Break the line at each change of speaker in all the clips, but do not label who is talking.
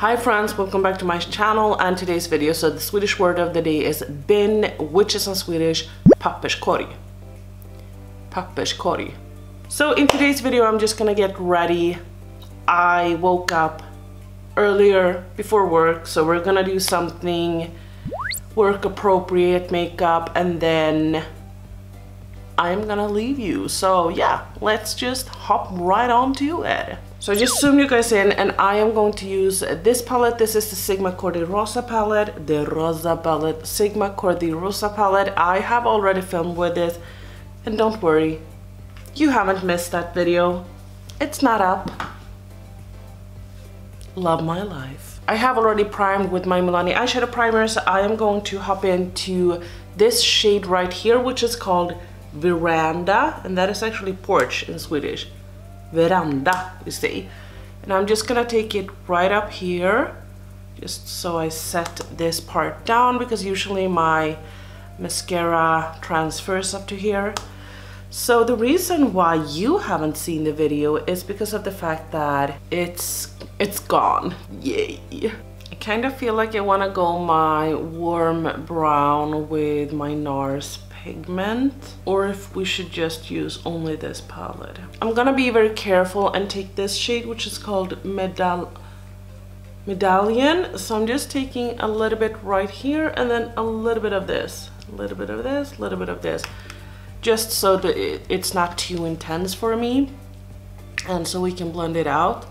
Hi friends, welcome back to my channel and today's video. So the Swedish word of the day is bin, which is in Swedish papperskorg. Papperskorg. So in today's video I'm just gonna get ready. I woke up earlier before work, so we're gonna do something work appropriate makeup and then I'm gonna leave you. So yeah, let's just hop right on to it. So I just zoomed you guys in and I am going to use this palette. This is the Sigma Cordi Rosa palette, Sigma Cordi Rosa palette. I have already filmed with it and don't worry, you haven't missed that video. It's not up. Love my life. I have already primed with my Milani eyeshadow primer, so I am going to hop into this shade right here, which is called Veranda, and that is actually porch in Swedish. Veranda, we say. And I'm just gonna take it right up here, just so I set this part down, because usually my mascara transfers up to here. So the reason why you haven't seen the video is because of the fact that it's gone. Yay! I kind of feel like I want to go my warm brown with my Nars Pigment, or if we should just use only this palette. I'm gonna be very careful and take this shade, which is called Medallion. So I'm just taking a little bit right here and then a little bit of this, a little bit of this, a little bit of this, just so that it's not too intense for me and so we can blend it out.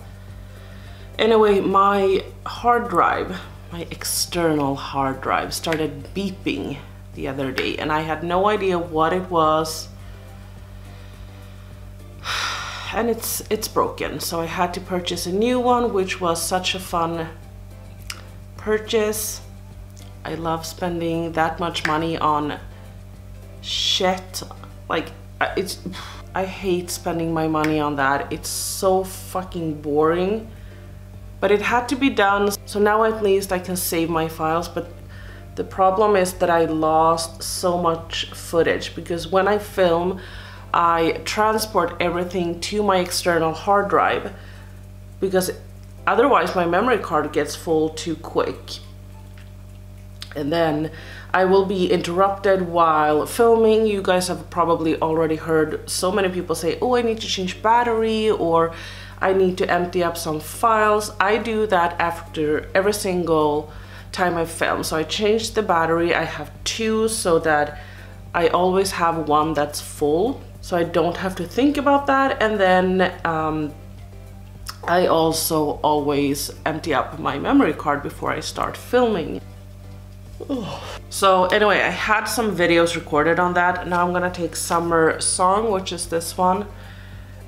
Anyway, my hard drive, my external hard drive, started beeping the other day and I had no idea what it was, and it's broken, so I had to purchase a new one, which was such a fun purchase. I love spending that much money on shit. Like, I hate spending my money on that. It's so fucking boring, but it had to be done, so now at least I can save my files. But the problem is that I lost so much footage, because when I film, I transport everything to my external hard drive, because otherwise my memory card gets full too quick. And then I will be interrupted while filming. You guys have probably already heard so many people say, oh, I need to change battery, or I need to empty up some files. I do that after every single time I film. So I changed the battery. I have two, so that I always have one that's full, so I don't have to think about that. And then I also always empty up my memory card before I start filming. So anyway, I had some videos recorded on that. Now I'm gonna take Summer Song, which is this one,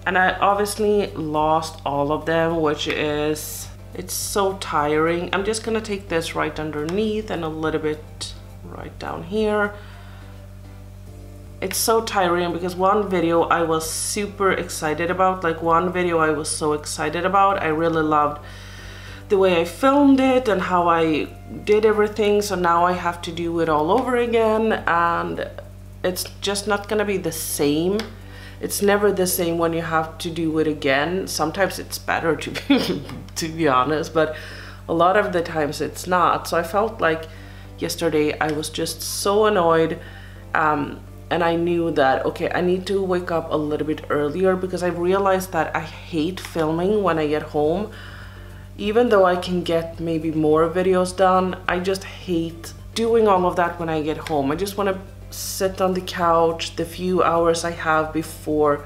and I obviously lost all of them, which is, it's so tiring. I'm just gonna take this right underneath and a little bit right down here. It's so tiring because one video I was super excited about, like one video I was so excited about. I really loved the way I filmed it and how I did everything, so now I have to do it all over again, and it's just not gonna be the same. It's never the same when you have to do it again. Sometimes it's better to be honest, but a lot of the times it's not. So I felt like yesterday I was just so annoyed, and I knew that, okay, I need to wake up a little bit earlier, because I realized that I hate filming when I get home. Even though I can get maybe more videos done, I just hate doing all of that when I get home. I just want to sit on the couch the few hours I have before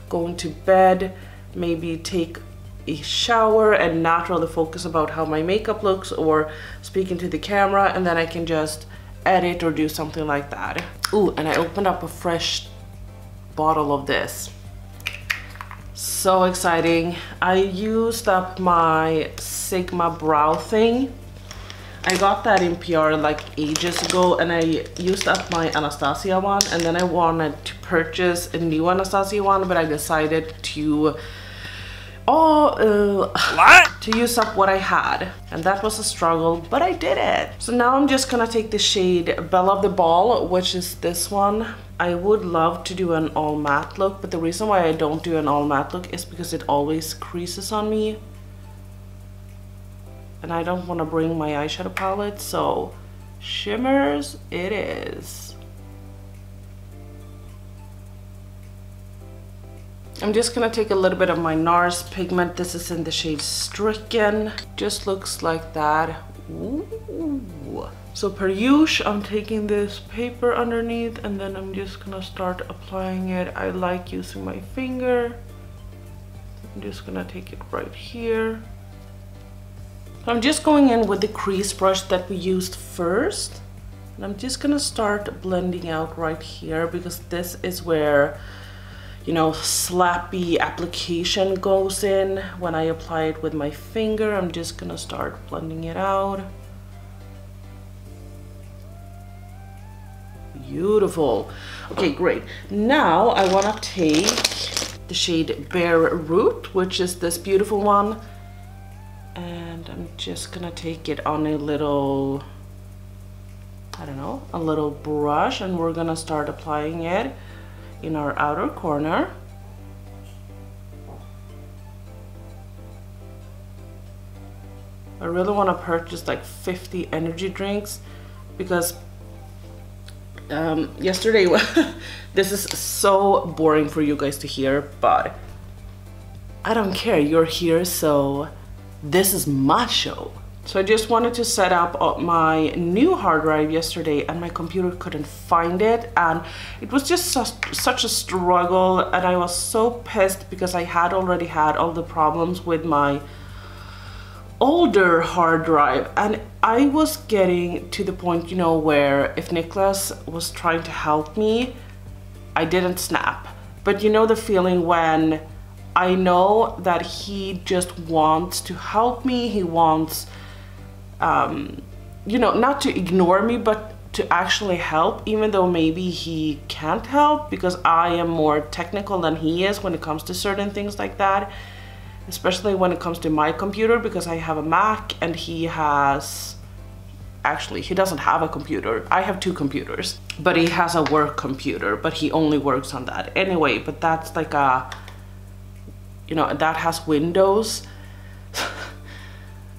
going to bed, maybe take a shower and not really focus about how my makeup looks or speaking to the camera, and then I can just edit or do something like that. Ooh, and I opened up a fresh bottle of this. So exciting. I used up my Sigma brow thing. I got that in PR like ages ago, and I used up my Anastasia one, and then I wanted to purchase a new Anastasia one, but I decided to to use up what I had, and that was a struggle, but I did it. So now I'm just gonna take the shade Belle of the Ball, which is this one. I would love to do an all matte look, but the reason why I don't do an all matte look is because it always creases on me. and I don't want to bring my eyeshadow palette, so shimmers it is. I'm just gonna take a little bit of my Nars pigment. This is in the shade Stricken. Just looks like that. Ooh. So per usual, I'm taking this paper underneath and then I'm just gonna start applying it. I like using my finger. I'm just gonna take it right here. So I'm just going in with the crease brush that we used first. And I'm just gonna start blending out right here because this is where, you know, slappy application goes in. When I apply it with my finger, I'm just gonna start blending it out. Beautiful. Okay, great. Now I wanna take the shade Bare Root, which is this beautiful one. And I'm just gonna take it on a little, I don't know, a little brush, and we're gonna start applying it in our outer corner. I really want to purchase like 50 energy drinks because yesterday, this is so boring for you guys to hear, but I don't care, you're here, so this is my show. So I just wanted to set up my new hard drive yesterday and my computer couldn't find it, and it was just such a struggle, and I was so pissed because I had already had all the problems with my older hard drive, and I was getting to the point, you know, where if Nicholas was trying to help me, I didn't snap. But you know the feeling when I know that he just wants to help me, he wants you know, not to ignore me, but to actually help, even though maybe he can't help because I am more technical than he is when it comes to certain things like that, especially when it comes to my computer, because I have a Mac and he has, actually he doesn't have a computer. I have two computers, but he has a work computer, but he only works on that anyway. But that's like a, you know, that has Windows.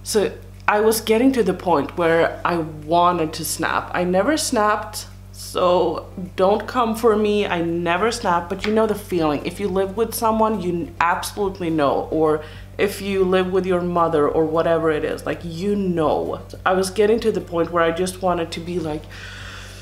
So I was getting to the point where I wanted to snap. I never snapped, so don't come for me. I never snap, but you know the feeling. If you live with someone, you absolutely know, or if you live with your mother or whatever it is, like, you know. I was getting to the point where I just wanted to be like,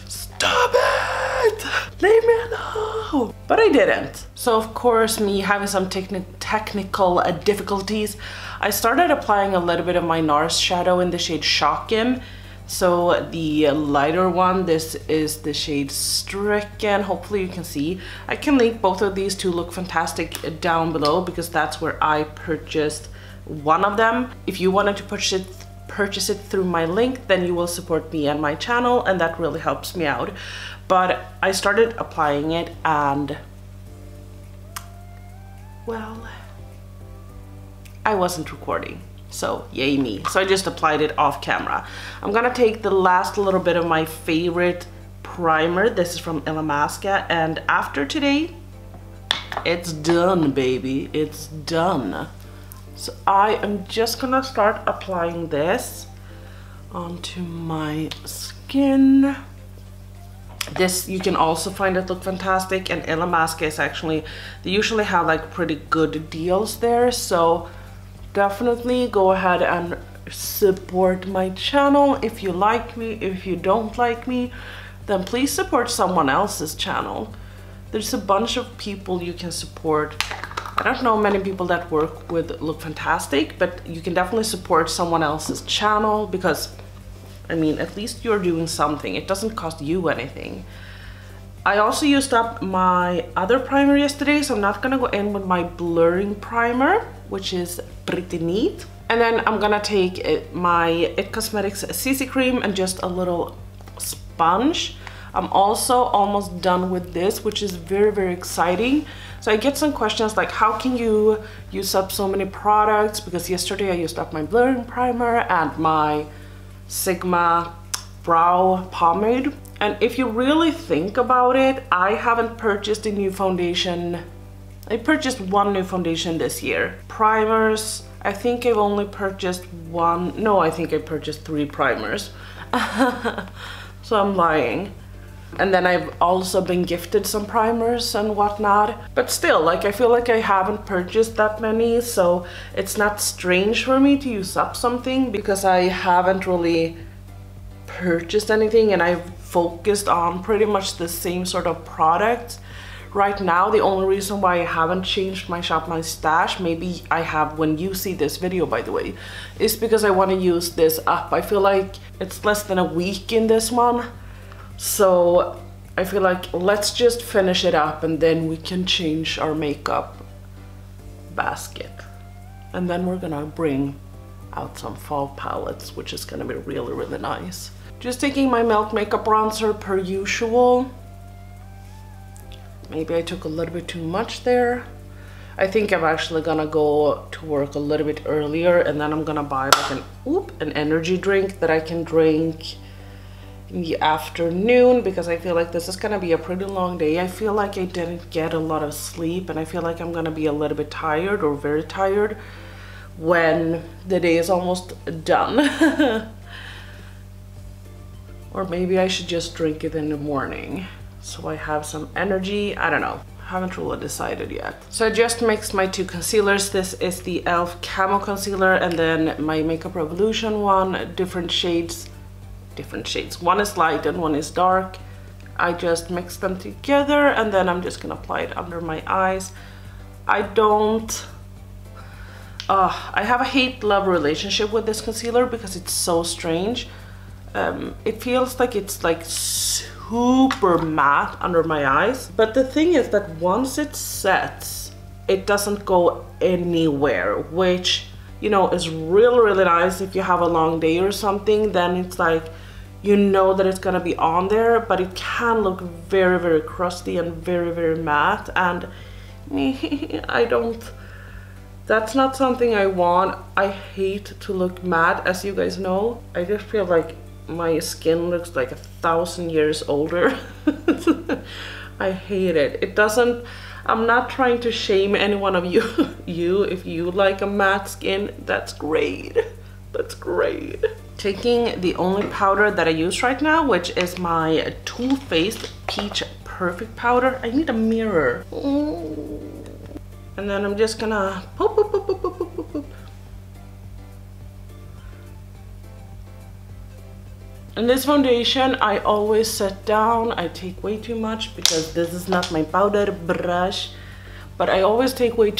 stop it, leave me alone. But I didn't. So of course, me having some technical difficulties, I started applying a little bit of my Nars shadow in the shade Shockin. So the lighter one, this is the shade Stricken. Hopefully you can see. I can link both of these to Look Fantastic down below because that's where I purchased one of them. If you wanted to purchase it through my link, then you will support me and my channel, and that really helps me out. But I started applying it and, well, I wasn't recording, so yay me. So I just applied it off camera. I'm gonna take the last little bit of my favorite primer. This is from Illamasqua, and after today, it's done, baby, it's done. So I am just gonna start applying this onto my skin. This you can also find at Look Fantastic, and Illamasqua is actually, they usually have like pretty good deals there, so definitely go ahead and support my channel. If you like me, if you don't like me, then please support someone else's channel. There's a bunch of people you can support. I don't know many people that work with Look Fantastic, but you can definitely support someone else's channel because, I mean, at least you're doing something. It doesn't cost you anything. I also used up my other primer yesterday, so I'm not gonna go in with my blurring primer, which is pretty neat. And then I'm gonna take my It Cosmetics CC cream and just a little sponge. I'm also almost done with this, which is very, very exciting. So I get some questions like, how can you use up so many products? Because yesterday I used up my blurring primer and my Sigma brow pomade. And if you really think about it, I haven't purchased a new foundation. I purchased one new foundation this year. Primers, I think I've only purchased one, no, I think I purchased 3 primers. So I'm lying. And then I've also been gifted some primers and whatnot. But still, like, I feel like I haven't purchased that many, so it's not strange for me to use up something because I haven't really purchased anything and I've focused on pretty much the same sort of products. Right now, the only reason why I haven't changed my Shop My Stash, maybe I have when you see this video, by the way, is because I want to use this up. I feel like it's less than a week in this one. So I feel like let's just finish it up and then we can change our makeup basket. And then we're gonna bring out some fall palettes, which is gonna be really, really nice. Just taking my Milk Makeup Bronzer per usual. Maybe I took a little bit too much there. I think I'm actually gonna go to work a little bit earlier and then I'm gonna buy like an energy drink that I can drink in the afternoon because I feel like this is gonna be a pretty long day. I feel like I didn't get a lot of sleep and I feel like I'm gonna be a little bit tired or very tired when the day is almost done. Or maybe I should just drink it in the morning so I have some energy. I don't know. Haven't really decided yet. So I just mixed my 2 concealers. This is the e.l.f. Camo concealer and then my Makeup Revolution one, different shades. One is light and one is dark. I just mix them together and then I'm just gonna apply it under my eyes. I have a hate-love relationship with this concealer because it's so strange. It feels like it's like super matte under my eyes, but the thing is that once it sets, it doesn't go anywhere, which, you know, is really, really nice if you have a long day or something. Then it's like, you know that it's gonna be on there, but it can look very, very crusty and very, very matte, and that's not something I want. I hate to look matte, as you guys know. I just feel like my skin looks like 1,000 years older. I hate it. It doesn't, I'm not trying to shame any one of you. If you like a matte skin, that's great. That's great. Taking the only powder that I use right now, which is my Too Faced Peach Perfect Powder. I need a mirror. And then I'm just gonna poop, poop, poop, poop, poop, poop, poop. And this foundation, I always set down. I take way too much because this is not my powder brush, but I always take way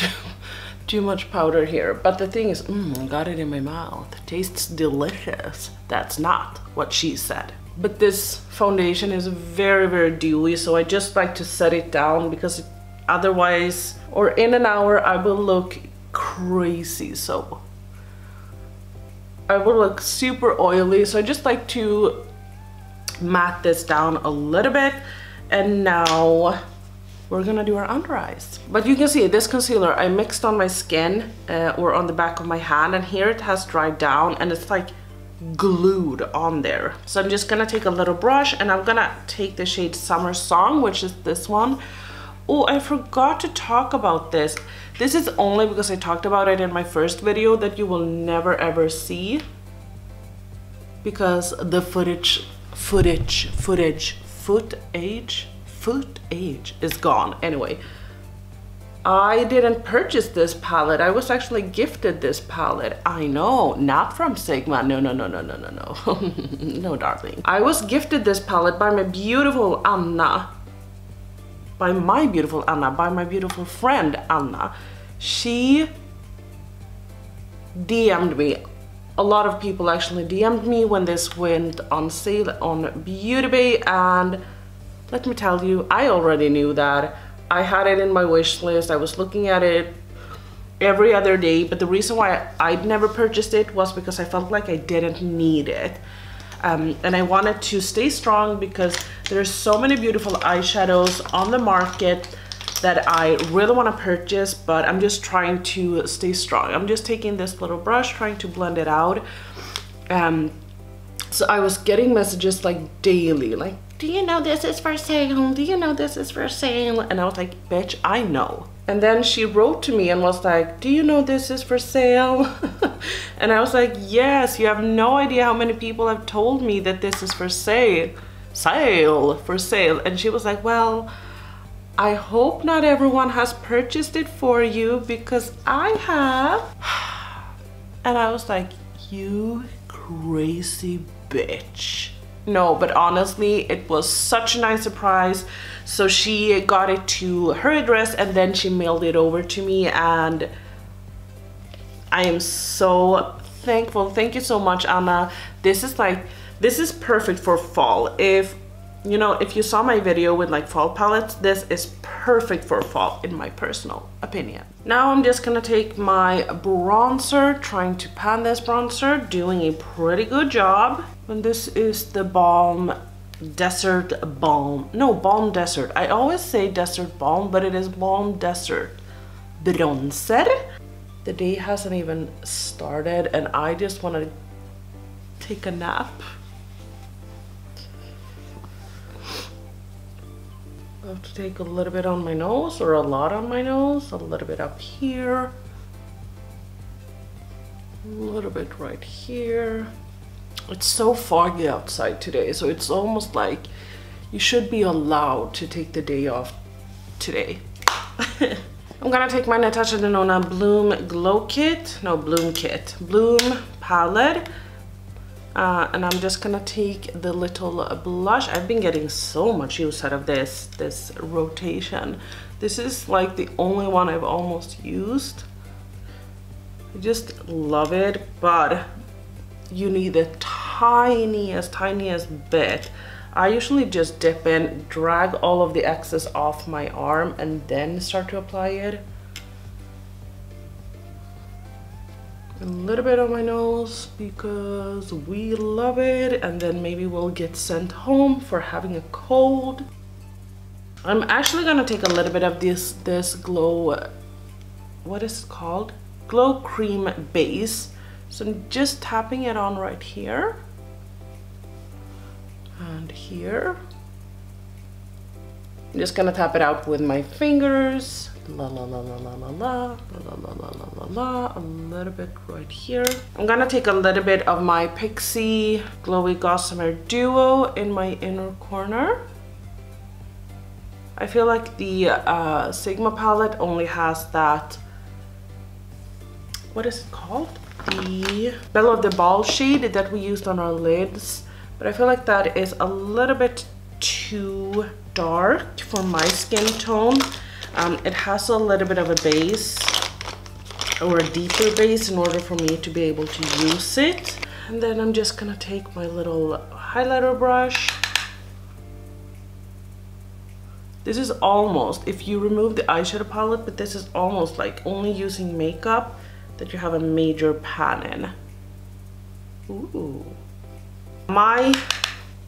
too much powder here. But the thing is, I got it in my mouth. Tastes delicious. That's not what she said. But this foundation is very, very dewy, so I just like to set it down because otherwise, or in an hour, I will look crazy. So I will look super oily, so I just like to matte this down a little bit. And now we're gonna do our under eyes. But you can see this concealer I mixed on my skin or on the back of my hand, and here it has dried down and it's like glued on there. So I'm just gonna take a little brush and I'm gonna take the shade Summer Song, which is this one. Oh, I forgot to talk about this. This is only because I talked about it in my first video that you will never ever see, because the footage is gone. Anyway, I didn't purchase this palette. I was actually gifted this palette. I know, not from Sigma. No. No, darling. I was gifted this palette by my beautiful Anna. By my beautiful friend Anna. She DM'd me. A lot of people actually DM'd me when this went on sale on Beauty Bay, and let me tell you, I already knew that. I had it in my wish list. I was looking at it every other day, but the reason why I'd never purchased it was because I felt like I didn't need it. And I wanted to stay strong because there's so many beautiful eyeshadows on the market that I really want to purchase, but I'm just trying to stay strong. I'm just taking this little brush, trying to blend it out. So I was getting messages like daily, like, do you know this is for sale? Do you know this is for sale? And I was like, bitch, I know. And then she wrote to me and was like, do you know this is for sale? And I was like, yes, you have no idea how many people have told me that this is for sale. For sale. And she was like, well, I hope not everyone has purchased it for you because I have. And I was like, you crazy bitch. No, but honestly, it was such a nice surprise. So she got it to her address and then she mailed it over to me, and I am so thankful. Thank you so much, Anna. This is perfect for fall. If you know, if you saw my video with like fall palettes, this is perfect for fall in my personal opinion. Now I'm just gonna take my bronzer, trying to pan this bronzer, doing a pretty good job. And this is the Balm Desert Balm. No, Balm Desert. I always say Desert Balm, but it is Balm Desert Bronzer. The day hasn't even started and I just want to take a nap. I have to take a little bit on my nose, or a lot on my nose, a little bit up here, a little bit right here. It's so foggy outside today, so it's almost like you should be allowed to take the day off today. I'm gonna take my Natasha Denona Bloom Glow Kit, no, Bloom Kit, Bloom palette. And I'm just gonna take the little blush. I've been getting so much use out of this rotation. This is like the only one I've almost used. I just love it, but you need the tiniest bit. I usually just dip in, drag all of the excess off my arm, and then start to apply it. A little bit on my nose because we love it, and then maybe we'll get sent home for having a cold. I'm actually gonna take a little bit of this glow, what is it called? Glow cream base. So I'm just tapping it on right here and here. I'm just gonna tap it out with my fingers. La la la la la la la la la la la la la, a little bit right here. I'm gonna take a little bit of my Pixi Glowy Gossamer Duo in my inner corner. I feel like the Sigma palette only has that, what is it called? The Belle of the Ball shade that we used on our lids, but I feel like that is a little bit too dark for my skin tone. It has a little bit of a base, or a deeper base, in order for me to be able to use it. And then I'm just gonna take my little highlighter brush. This is almost, if you remove the eyeshadow palette, but this is almost like only using makeup that you have a major pan in. Ooh. My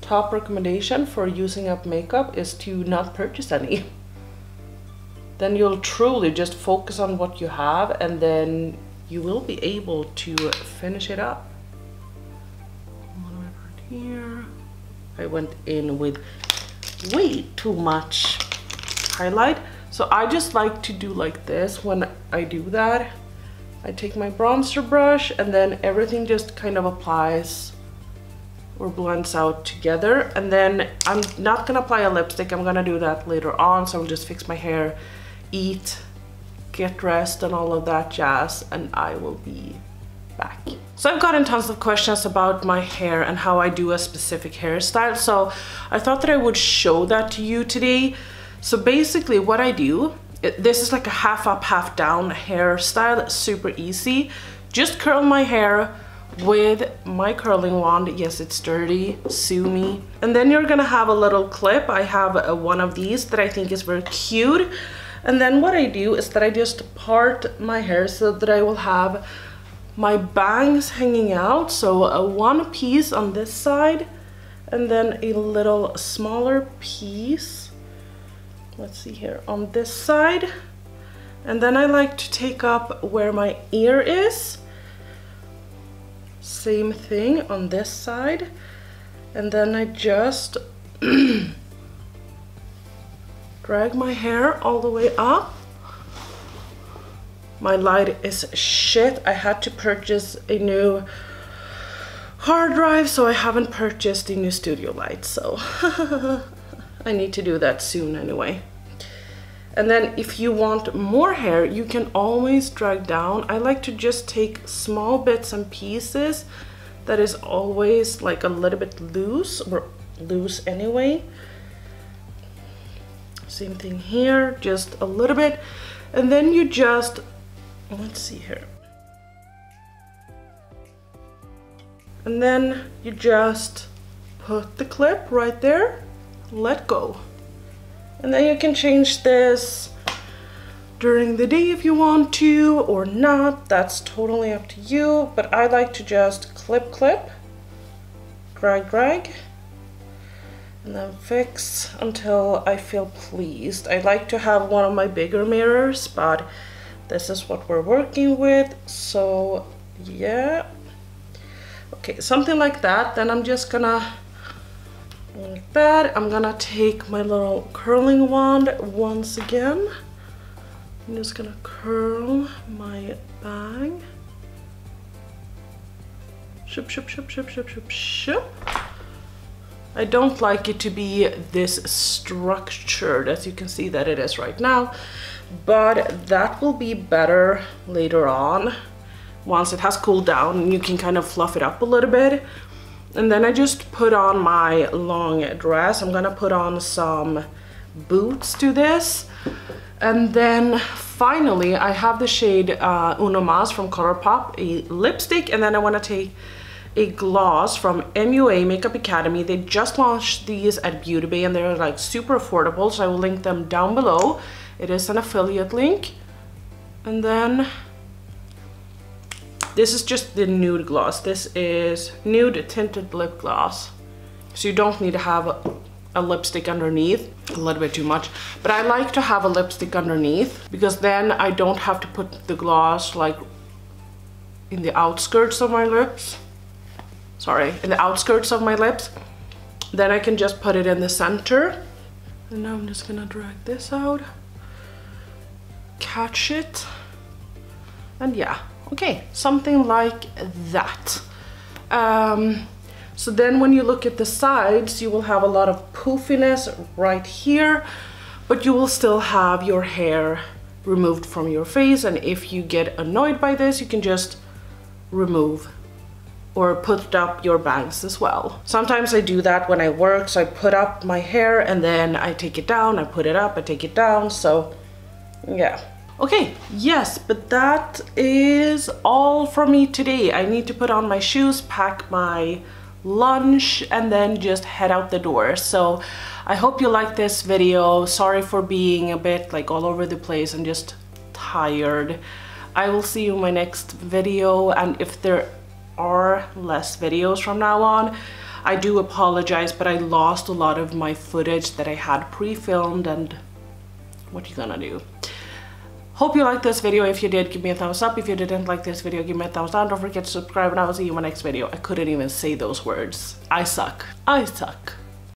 top recommendation for using up makeup is to not purchase any. Then you'll truly just focus on what you have, and then you will be able to finish it up. A little bit right here. I went in with way too much highlight, so I just like to do like this. When I do that, I take my bronzer brush and then everything just kind of applies or blends out together. And then I'm not gonna apply a lipstick, I'm gonna do that later on. So I'll just fix my hair, eat, get dressed and all of that jazz, and I will be back. So I've gotten tons of questions about my hair and how I do a specific hairstyle, so I thought that I would show that to you today. So basically what I do, this is like a half up, half down hairstyle, super easy. Just curl my hair with my curling wand. Yes, it's dirty, sue me. And then you're gonna have a little clip. I have one of these that I think is very cute. And then what I do is that I just part my hair so that I will have my bangs hanging out. So one piece on this side and then a little smaller piece, let's see here, on this side. And then I like to take up where my ear is. Same thing on this side. And then I just drag my hair all the way up My light is shit. I had to purchase a new hard drive, so I haven't purchased a new studio light, so I need to do that soon anyway. And then if you want more hair, you can always drag down. I like to just take small bits and pieces that is always like a little bit loose, or loose anyway. Same thing here, just a little bit. And then you just, let's see here. And then you just put the clip right there, let go. And then you can change this during the day if you want to or not. That's totally up to you. But I like to just clip, drag, drag, and then fix until I feel pleased. I like to have one of my bigger mirrors, but this is what we're working with. So yeah. Okay, something like that. Then I'm just gonna, like that, I'm gonna take my little curling wand once again. I'm just gonna curl my bang. Shoop, shoop, shoop, shoop, shoop, shoop, shoop. I don't like it to be this structured, as you can see that it is right now, but that will be better later on. Once it has cooled down, you can kind of fluff it up a little bit. And then I just put on my long dress. I'm gonna put on some boots to this. And then finally, I have the shade Uno Mas from Colourpop, a lipstick. And then I wanna take a gloss from MUA Makeup Academy. They just launched these at Beauty Bay and they're like super affordable. So I will link them down below. It is an affiliate link. And then this is just the nude gloss. This is Nude Tinted Lip Gloss. So you don't need to have a lipstick underneath, a little bit too much. But I like to have a lipstick underneath because then I don't have to put the gloss like in the outskirts of my lips. Sorry, in the outskirts of my lips. Then I can just put it in the center. And now I'm just gonna drag this out. Catch it. And yeah. Okay, something like that. So then when you look at the sides, you will have a lot of poofiness right here, but you will still have your hair removed from your face. And if you get annoyed by this, you can just remove or put up your bangs as well. Sometimes I do that when I work, so I put up my hair and then I take it down, I put it up, I take it down, so yeah. Okay, yes, but that is all from me today. I need to put on my shoes, pack my lunch, and then just head out the door. So I hope you like this video. Sorry for being a bit like all over the place. I'm just tired. I will see you in my next video, and if there are less videos from now on, I do apologize, but I lost a lot of my footage that I had pre-filmed, and what you gonna do? Hope you liked this video. If you did, give me a thumbs up. If you didn't like this video, give me a thumbs down. Don't forget to subscribe, and I will see you in my next video. I couldn't even say those words. I suck. I suck.